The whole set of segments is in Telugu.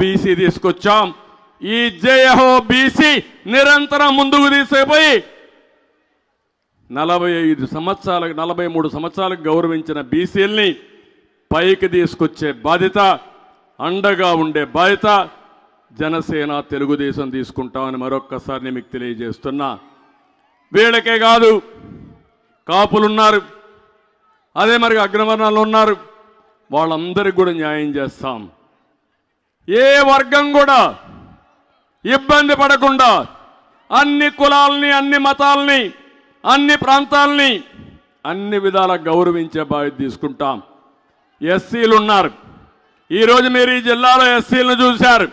బీసీ తీసుకొచ్చాం. ఈ జయహో బీసీ నిరంతరం ముందుకు తీసుకుపోయి 43 సంవత్సరాలకు గౌరవించిన బీసీల్ని పైకి తీసుకొచ్చే బాధ్యత, అండగా ఉండే బాధ్యత జనసేన తెలుగుదేశం తీసుకుంటామని మరొక్కసారి నేను మీకు తెలియజేస్తున్నా. వీళ్ళకే కాదు, కాపులున్నారు, అదే మరి అగ్రవర్ణాలు ఉన్నారు, వాళ్ళందరికీ కూడా న్యాయం చేస్తాం. ఏ వర్గం కూడా ఇబ్బంది పడకుండా అన్ని కులాలని, అన్ని మతాలని, అన్ని ప్రాంతాలని అన్ని విధాలా గౌరవించే బాధ్యత తీసుకుంటాం. ఎస్సీలు ఉన్నారు. ఈరోజు మీరు ఈ జిల్లాలో ఎస్సీలను చూశారు.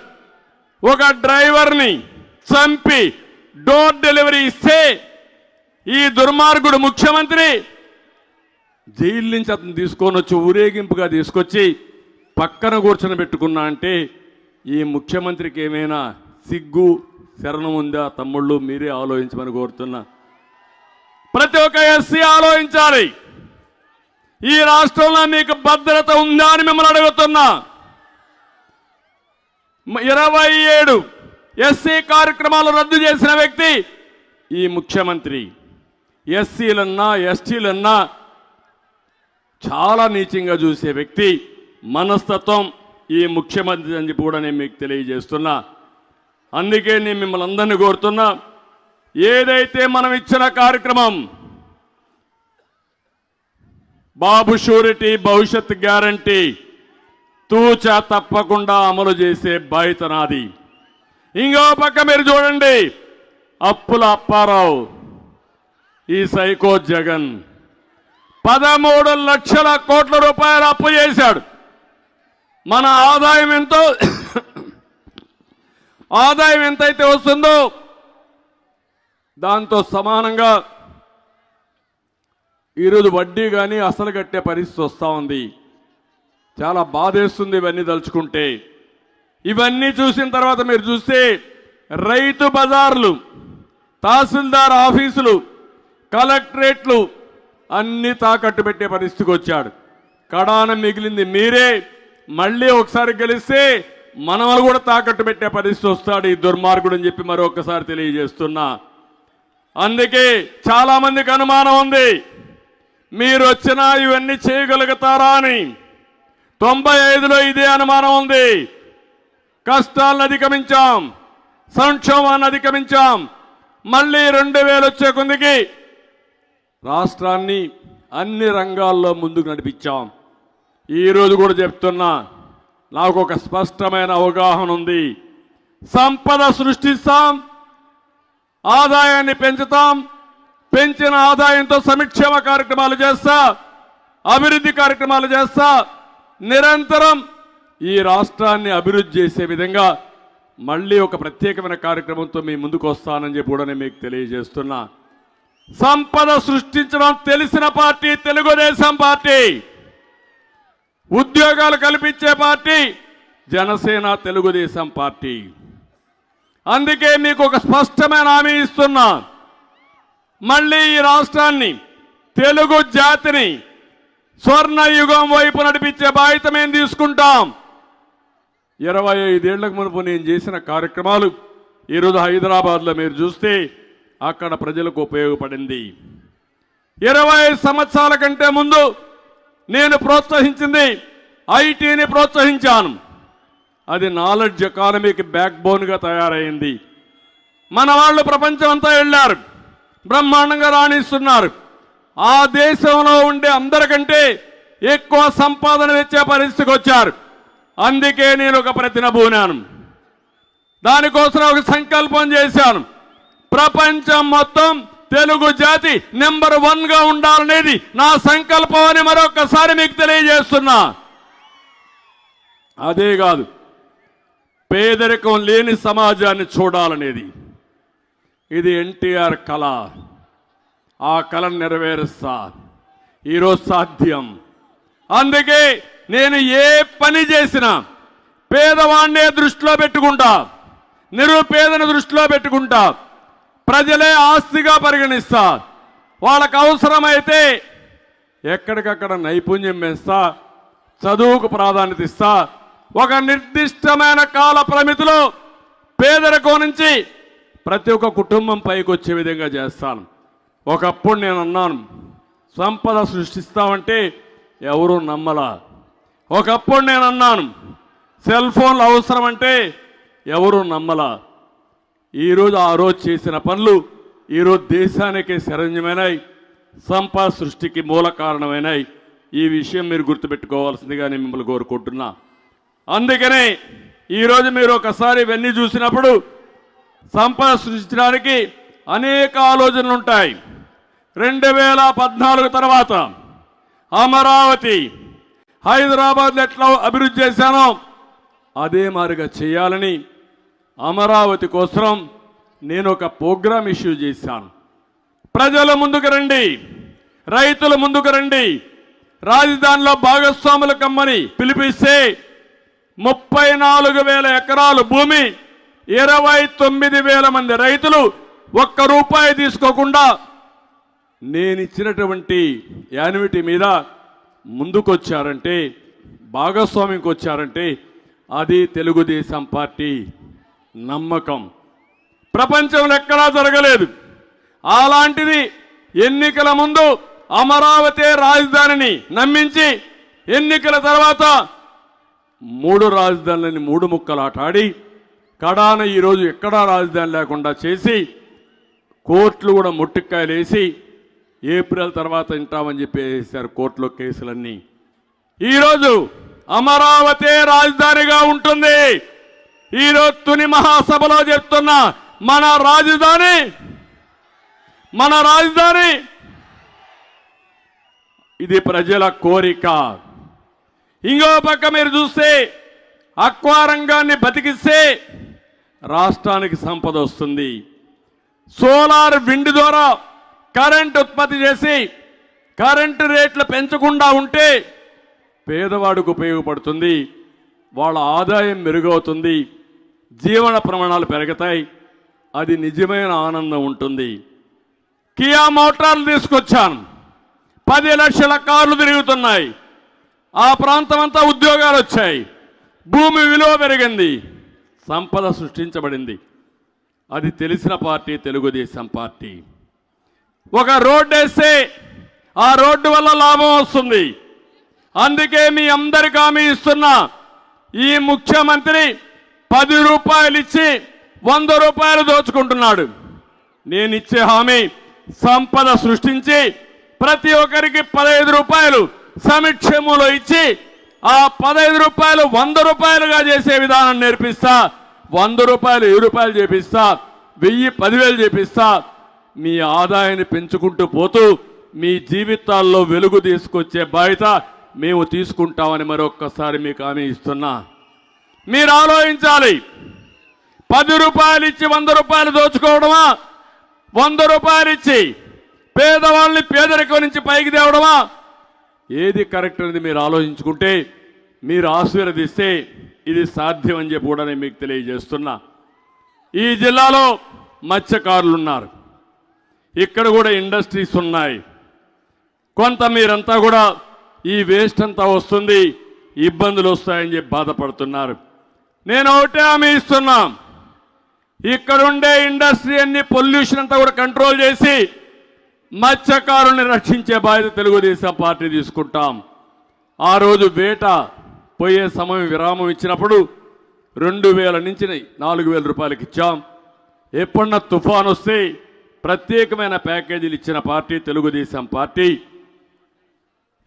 ఒక డ్రైవర్ని చంపి డోర్ డెలివరీ ఇస్తే ఈ దుర్మార్గుడు ముఖ్యమంత్రి జైలు నుంచి అతను తీసుకొని వచ్చి ఊరేగింపుగా తీసుకొచ్చి పక్కన కూర్చొని పెట్టుకున్నా అంటే ఈ ముఖ్యమంత్రికి ఏమైనా సిగ్గు శరణం ఉందా? తమ్ముళ్ళు మీరే ఆలోచించమని కోరుతున్నా. ప్రతి ఒక్క ఎస్సీ ఆలోచించాలి. ఈ రాష్ట్రంలో మీకు భద్రత ఉందా అని మిమ్మల్ని అడుగుతున్నా. 27 ఎస్సీ కార్యక్రమాలు రద్దు చేసిన వ్యక్తి ఈ ముఖ్యమంత్రి. ఎస్సీలన్నా ఎస్టీలన్నా చాలా నీచంగా చూసే వ్యక్తి మనస్తత్వం ఈ ముఖ్యమంత్రి అని చెప్పి కూడా నేను మీకు తెలియజేస్తున్నా. అందుకే నేను మిమ్మల్ని అందరినీ కోరుతున్నా, ఏదైతే మనం ఇచ్చిన కార్యక్రమం బాబు షూరిటీ భవిష్యత్ గ్యారంటీ తూచా తప్పకుండా అమలు చేసే బాధ్యత నాది. ఇంకో పక్క మీరు చూడండి, అప్పుల అప్పారావు, ఈ సైకో జగన్ 13 లక్షల కోట్ల రూపాయలు అప్పు చేశాడు. మన ఆదాయం ఎంతో ఆదాయం ఎంతైతే వస్తుందో దాంతో సమానంగా ఈరోజు వడ్డీ కానీ అసలు కట్టే పరిస్థితి వస్తూ ఉంది. చాలా బాధేస్తుంది ఇవన్నీ తలుచుకుంటే. ఇవన్నీ చూసిన తర్వాత మీరు చూస్తే రైతు బజార్లు, తహసీల్దార్ ఆఫీసులు, కలెక్టరేట్లు అన్నీ తాకట్టు పెట్టే పరిస్థితికి వచ్చాడు. కడాన మిగిలింది మీరే. మళ్ళీ ఒకసారి గెలిస్తే మనవలు కూడా తాకట్టు పెట్టే పరిస్థితి వస్తాడు ఈ దుర్మార్గుడు అని చెప్పి మరొకసారి తెలియజేస్తున్నా. అందుకే చాలా మందికి అనుమానం ఉంది, మీరు వచ్చినా ఇవన్నీ చేయగలుగుతారా అని. 95లో ఇదే అనుమానం ఉంది. కష్టాలను అధిగమించాం, సంక్షోభాన్ని అధిగమించాం. మళ్ళీ 2000 వచ్చే కొందికి రాష్ట్రాన్ని అన్ని రంగాల్లో ముందుకు నడిపించాం. ఈరోజు కూడా చెప్తున్నా, నాకు ఒక స్పష్టమైన అవగాహన ఉంది. సంపద సృష్టిస్తాం, ఆదాయాన్ని పెంచుతాం, పెంచిన ఆదాయంతో సంక్షేమ కార్యక్రమాలు చేస్తా, అభివృద్ధి కార్యక్రమాలు చేస్తా, నిరంతరం ఈ రాష్ట్రాన్ని అభివృద్ధి చేసే విధంగా మళ్ళీ ఒక ప్రత్యేకమైన కార్యక్రమంతో మీ ముందుకు వస్తానని చెప్పి కూడా నేను మీకు తెలియజేస్తున్నా. సంపద సృష్టించడం తెలిసిన పార్టీ తెలుగుదేశం పార్టీ, ఉద్యోగాలు కల్పించే పార్టీ జనసేన తెలుగుదేశం పార్టీ. అందుకే మీకు ఒక స్పష్టమైన హామీ ఇస్తున్నా, మళ్ళీ ఈ రాష్ట్రాన్ని, తెలుగు జాతిని స్వర్ణయుగం వైపు నడిపించే బాధ్యత మేము తీసుకుంటాం. 25 ఏళ్లకు మునుపు నేను చేసిన కార్యక్రమాలు ఈరోజు హైదరాబాద్లో మీరు చూస్తే అక్కడ ప్రజలకు ఉపయోగపడింది. 25 సంవత్సరాల కంటే ముందు నేను ప్రోత్సహించింది ఐటీని ప్రోత్సహించాను. అది నాలెడ్జ్ ఎకానమీకి బ్యాక్ బోన్గా తయారైంది. మన వాళ్ళు ప్రపంచం అంతా వెళ్ళారు, బ్రహ్మాండంగా రాణిస్తున్నారు. ఆ దేశంలో ఉండే అందరికంటే ఎక్కువ సంపాదన తెచ్చే పరిస్థితికి వచ్చారు. అందుకే నేను ఒక ప్రతిన పూనాను, దానికోసం ఒక సంకల్పం చేశాను. ప్రపంచం మొత్తం తెలుగు జాతి నెంబర్ 1గా ఉండాలనేది నా సంకల్పం అని మరొకసారి మీకు తెలియజేస్తున్నా. అదే కాదు, పేదరికం లేని సమాజాన్ని చూడాలనేది ఇది ఎన్టీఆర్ కళ. ఆ కళను నెరవేరుస్తా. ఈరోజు సాధ్యం. అందుకే నేను ఏ పని చేసినా పేదవాణ్ణే దృష్టిలో పెట్టుకుంటా, నిరుపేదను దృష్టిలో పెట్టుకుంటా, ప్రజలే ఆస్తిగా పరిగణిస్తా. వాళ్ళకు అవసరమైతే ఎక్కడికక్కడ నైపుణ్యం వేస్తా, చదువుకు ప్రాధాన్యత ఇస్తా, ఒక నిర్దిష్టమైన కాల పరిమితిలో పేదరికం నుంచి ప్రతి ఒక్క కుటుంబం పైకి వచ్చే విధంగా చేస్తాను. ఒకప్పుడు నేను అన్నాను, సంపద సృష్టిస్తామంటే ఎవరూ నమ్మలా. ఒకప్పుడు నేను అన్నాను, సెల్ ఫోన్లు అవసరం అంటే ఎవరూ నమ్మలా. ఈరోజు ఆ రోజు చేసిన పనులు ఈరోజు దేశానికి శరణ్యమైనాయి, సంపద సృష్టికి మూల కారణమైనాయి. ఈ విషయం మీరు గుర్తుపెట్టుకోవాల్సిందిగా నేను మిమ్మల్ని కోరుకుంటున్నా. అందుకనే ఈరోజు మీరు ఒకసారి ఇవన్నీ చూసినప్పుడు సంపద సృష్టించడానికి అనేక ఆలోచనలు ఉంటాయి. 2014 తర్వాత అమరావతి, హైదరాబాద్లో ఎట్లా అభివృద్ధి చేశానో అదే మాదిరిగా చేయాలని అమరావతి కోసం నేను ఒక ప్రోగ్రాం ఇష్యూ చేశాను. ప్రజల ముందుకు రండి, రైతుల ముందుకు రండి, రాజధానిలో భాగస్వాములు కమ్మని పిలిపిస్తే 34,000 ఎకరాలు భూమి, 29,000 మంది రైతులు ఒక్క రూపాయి తీసుకోకుండా నేను ఇచ్చినటువంటి యాన్యుటీ మీద ముందుకొచ్చారంటే, భాగస్వామికి వచ్చారంటే అది తెలుగుదేశం పార్టీ నమ్మకం. ప్రపంచంలో ఎక్కడా జరగలేదు. అలాంటిది ఎన్నికల ముందు అమరావతి రాజధానిని నమ్మించి ఎన్నికల తర్వాత 3 రాజధానులని 3 ముక్కలాటాడి కడాన ఈరోజు ఎక్కడా రాజధాని లేకుండా చేసి కోర్టులు కూడా ముట్టికాయలేసి ఏప్రిల్ తర్వాత వింటామని చెప్పేసారు కోర్టులో కేసులన్నీ. ఈరోజు అమరావతి రాజధానిగా ఉంటుంది. ఈరోజు తుని మహాసభలో చెప్తున్న మన రాజధాని ఇది ప్రజల కోరిక. ఇంకో పక్క మీరు చూస్తే అక్వా రంగాన్ని బతికిస్తే రాష్ట్రానికి సంపద వస్తుంది. సోలార్ విండ్ ద్వారా కరెంట్ ఉత్పత్తి చేసి కరెంటు రేట్లు పెంచకుండా ఉంటే పేదవాడికి ఉపయోగపడుతుంది, వాళ్ళ ఆదాయం మెరుగవుతుంది, జీవన ప్రమాణాలు పెరుగుతాయి, అది నిజమైన ఆనందం ఉంటుంది. కియా మోటార్లు తీసుకొచ్చాను, 10 లక్షల కార్లు తిరుగుతున్నాయి. ఆ ప్రాంతం అంతా ఉద్యోగాలు వచ్చాయి, భూమి విలువ పెరిగింది, సంపద సృష్టించబడింది. అది తెలిసిన పార్టీ తెలుగుదేశం పార్టీ. ఒక రోడ్డు వేస్తే ఆ రోడ్డు వల్ల లాభం వస్తుంది. అందుకే మీ అందరికీ హామీ ఇస్తున్నా, ఈ ముఖ్యమంత్రి 10 రూపాయలు ఇచ్చి 100 రూపాయలు దోచుకుంటున్నాడు. నేను ఇచ్చే హామీ సంపద సృష్టించి ప్రతి ఒక్కరికి 15 రూపాయలు సమక్షంలో ఇచ్చి ఆ 15 రూపాయలు 100 రూపాయలుగా చేసే విధానం నేర్పిస్తా. 100 రూపాయలు 7 రూపాయలు చేపిస్తా, 1000 10,000 చేపిస్తా. మీ ఆదాయాన్ని పెంచుకుంటూ పోతూ మీ జీవితాల్లో వెలుగు తీసుకొచ్చే బాధ్యత మేము తీసుకుంటామని మరొక్కసారి మీకు హామీ ఇస్తున్నా. మీరు ఆలోచించాలి, 10 రూపాయలు ఇచ్చి 100 రూపాయలు దోచుకోవడమా, 100 రూపాయలు ఇచ్చి పేదవాళ్ళని పేదరికం నుంచి పైకి తేవడమా? ఏది కరెక్ట్ అనేది మీరు ఆలోచించుకుంటే, మీరు ఆశీర్వదిస్తే ఇది సాధ్యం అని చెప్పి కూడా నేను మీకు తెలియజేస్తున్నా. ఈ జిల్లాలో మత్స్యకారులు ఉన్నారు, ఇక్కడ కూడా ఇండస్ట్రీస్ ఉన్నాయి. కొంత మీరంతా కూడా ఈ వేస్ట్ అంతా వస్తుంది, ఇబ్బందులు వస్తాయని చెప్పి బాధపడుతున్నారు. నేను ఒకటే హామీ ఇస్తున్నా, ఇక్కడుండే ఇండస్ట్రీ అన్ని పొల్యూషన్ అంతా కూడా కంట్రోల్ చేసి మత్స్యకారుల్ని రక్షించే బాధ్యత తెలుగుదేశం పార్టీ తీసుకుంటాం. ఆ రోజు వేట పోయే సమయం విరామం ఇచ్చినప్పుడు 2,000 నుంచి 4,000 రూపాయలకి ఇచ్చాం. ఎప్పుడన్నా తుఫాన్ వస్తే ప్రత్యేకమైన ప్యాకేజీలు ఇచ్చిన పార్టీ తెలుగుదేశం పార్టీ.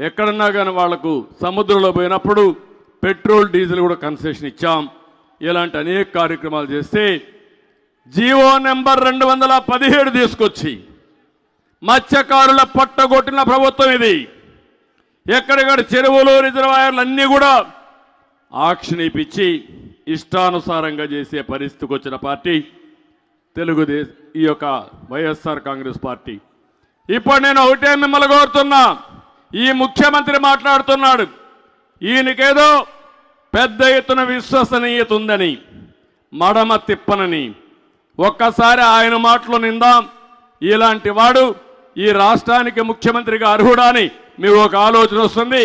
ఎక్కడన్నా కానీ వాళ్లకు సముద్రంలో పోయినప్పుడు పెట్రోల్ డీజిల్ కూడా కన్సెషన్ ఇచ్చాం. ఇలాంటి అనేక కార్యక్రమాలు చేస్తే జీవో నెంబర్ 217 తీసుకొచ్చి మత్స్యకారుల పట్టగొట్టిన ప్రభుత్వం ఇది. ఎక్కడెక్కడ చెరువులు రిజర్వాయర్లు అన్నీ కూడా ఆక్షన్ ఇప్పించి ఇష్టానుసారంగా చేసే పరిస్థితికి వచ్చిన పార్టీ తెలుగుదేశం, ఈ యొక్క వైఎస్ఆర్ కాంగ్రెస్ పార్టీ. ఇప్పుడు నేను ఒకటే మిమ్మల్ని కోరుతున్నా, ఈ ముఖ్యమంత్రి మాట్లాడుతున్నాడు, ఈయనకేదో పెద్ద ఎత్తున విశ్వసనీయత ఉందని, మడమ తిప్పనని. ఒక్కసారి ఆయన మాటలో నిందాం, ఇలాంటి వాడు ఈ రాష్ట్రానికి ముఖ్యమంత్రిగా అర్హుడా అని మీకు ఒక ఆలోచన వస్తుంది.